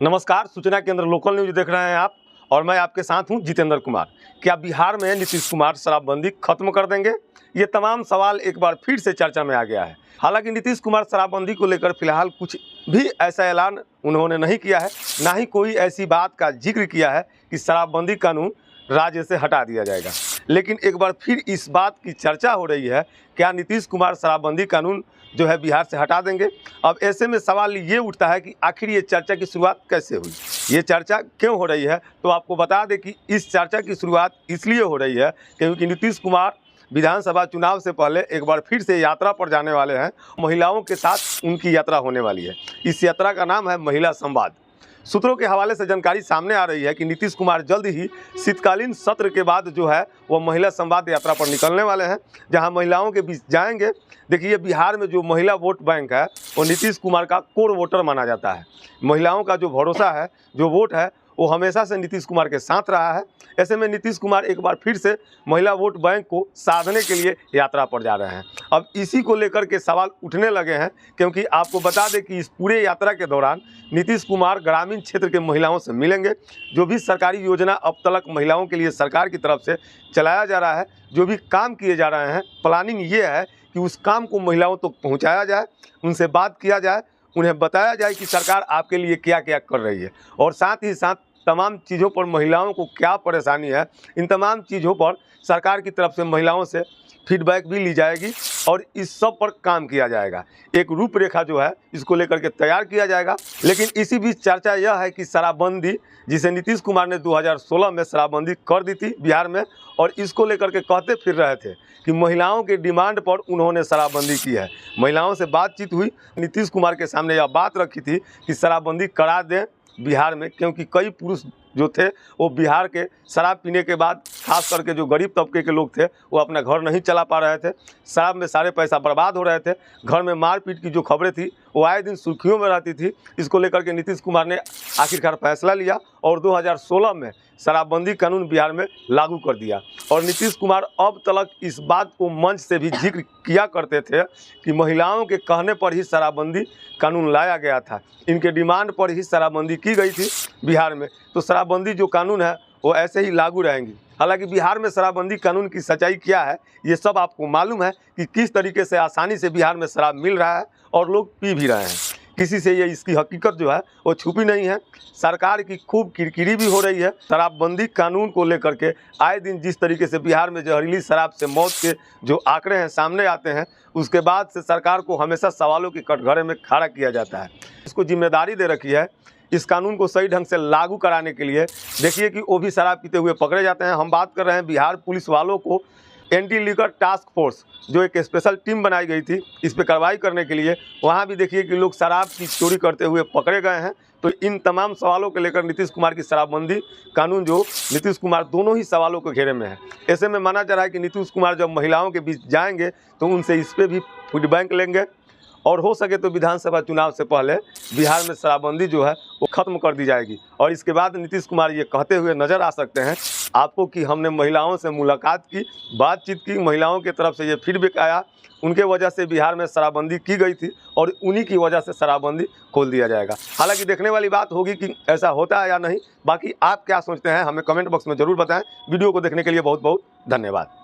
नमस्कार, सूचना केंद्र लोकल न्यूज देख रहे हैं आप और मैं आपके साथ हूं जितेंद्र कुमार। क्या बिहार में नीतीश कुमार शराबबंदी खत्म कर देंगे? ये तमाम सवाल एक बार फिर से चर्चा में आ गया है। हालांकि नीतीश कुमार शराबबंदी को लेकर फिलहाल कुछ भी ऐसा ऐलान उन्होंने नहीं किया है, ना ही कोई ऐसी बात का जिक्र किया है कि शराबबंदी कानून राज्य से हटा दिया जाएगा। लेकिन एक बार फिर इस बात की चर्चा हो रही है, क्या नीतीश कुमार शराबबंदी कानून जो है बिहार से हटा देंगे? अब ऐसे में सवाल ये उठता है कि आखिर ये चर्चा की शुरुआत कैसे हुई, ये चर्चा क्यों हो रही है। तो आपको बता दें कि इस चर्चा की शुरुआत इसलिए हो रही है क्योंकि नीतीश कुमार विधानसभा चुनाव से पहले एक बार फिर से यात्रा पर जाने वाले हैं। महिलाओं के साथ उनकी यात्रा होने वाली है। इस यात्रा का नाम है महिला संवाद। सूत्रों के हवाले से जानकारी सामने आ रही है कि नीतीश कुमार जल्द ही शीतकालीन सत्र के बाद जो है वो महिला संवाद यात्रा पर निकलने वाले हैं, जहां महिलाओं के बीच जाएंगे। देखिए, बिहार में जो महिला वोट बैंक है वो नीतीश कुमार का कोर वोटर माना जाता है। महिलाओं का जो भरोसा है, जो वोट है, वो हमेशा से नीतीश कुमार के साथ रहा है। ऐसे में नीतीश कुमार एक बार फिर से महिला वोट बैंक को साधने के लिए यात्रा पर जा रहे हैं। अब इसी को लेकर के सवाल उठने लगे हैं, क्योंकि आपको बता दें कि इस पूरे यात्रा के दौरान नीतीश कुमार ग्रामीण क्षेत्र के महिलाओं से मिलेंगे। जो भी सरकारी योजना अब तक महिलाओं के लिए सरकार की तरफ से चलाया जा रहा है, जो भी काम किए जा रहे हैं, प्लानिंग ये है कि उस काम को महिलाओं तक पहुँचाया जाए, उनसे बात किया जाए, उन्हें बताया जाए कि सरकार आपके लिए क्या क्या कर रही है, और साथ ही साथ तमाम चीज़ों पर महिलाओं को क्या परेशानी है, इन तमाम चीज़ों पर सरकार की तरफ से महिलाओं से फीडबैक भी ली जाएगी और इस सब पर काम किया जाएगा। एक रूपरेखा जो है इसको लेकर के तैयार किया जाएगा। लेकिन इसी बीच चर्चा यह है कि शराबबंदी, जिसे नीतीश कुमार ने 2016 में शराबबंदी कर दी थी बिहार में, और इसको लेकर के कहते फिर रहे थे कि महिलाओं के डिमांड पर उन्होंने शराबबंदी की है। महिलाओं से बातचीत हुई, नीतीश कुमार के सामने यह बात रखी थी कि शराबबंदी करा दें बिहार में, क्योंकि कई पुरुष जो थे वो बिहार के शराब पीने के बाद, खास करके जो गरीब तबके के लोग थे, वो अपना घर नहीं चला पा रहे थे। शराब में सारे पैसा बर्बाद हो रहे थे। घर में मारपीट की जो खबरें थी वो आए दिन सुर्खियों में रहती थी। इसको लेकर के नीतीश कुमार ने आखिरकार फैसला लिया और 2016 में शराबबंदी कानून बिहार में लागू कर दिया। और नीतीश कुमार अब तक इस बात को मंच से भी जिक्र किया करते थे कि महिलाओं के कहने पर ही शराबबंदी कानून लाया गया था, इनके डिमांड पर ही शराबबंदी की गई थी बिहार में। तो शराबबंदी जो कानून है वो ऐसे ही लागू रहेंगी। हालांकि बिहार में शराबबंदी कानून की सच्चाई क्या है ये सब आपको मालूम है कि किस तरीके से आसानी से बिहार में शराब मिल रहा है और लोग पी भी रहे हैं। किसी से ये इसकी हकीकत जो है वो छुपी नहीं है। सरकार की खूब किरकिरी भी हो रही है। शराबबंदी कानून को लेकर के आए दिन जिस तरीके से बिहार में जहरीली शराब से मौत के जो आंकड़े हैं सामने आते हैं, उसके बाद से सरकार को हमेशा सवालों के कटघरे में खड़ा किया जाता है। इसको जिम्मेदारी दे रखी है इस कानून को सही ढंग से लागू कराने के लिए। देखिए कि वो भी शराब पीते हुए पकड़े जाते हैं। हम बात कर रहे हैं बिहार पुलिस वालों को एंटी लीकर टास्क फोर्स, जो एक स्पेशल टीम बनाई गई थी इस पर कार्रवाई करने के लिए, वहाँ भी देखिए कि लोग शराब की चोरी करते हुए पकड़े गए हैं। तो इन तमाम सवालों को लेकर नीतीश कुमार की शराबबंदी कानून जो नीतीश कुमार दोनों ही सवालों के घेरे में है। ऐसे में माना जा रहा है कि नीतीश कुमार जब महिलाओं के बीच जाएंगे तो उनसे इस पर भी फीडबैक लेंगे और हो सके तो विधानसभा चुनाव से पहले बिहार में शराबबंदी जो है वो खत्म कर दी जाएगी। और इसके बाद नीतीश कुमार ये कहते हुए नजर आ सकते हैं आपको कि हमने महिलाओं से मुलाकात की, बातचीत की, महिलाओं की तरफ से ये फीडबैक आया, उनके वजह से बिहार में शराबबंदी की गई थी और उन्हीं की वजह से शराबबंदी खोल दिया जाएगा। हालांकि देखने वाली बात होगी कि ऐसा होता है या नहीं। बाकी आप क्या सोचते हैं हमें कमेंट बॉक्स में ज़रूर बताएं। वीडियो को देखने के लिए बहुत बहुत धन्यवाद।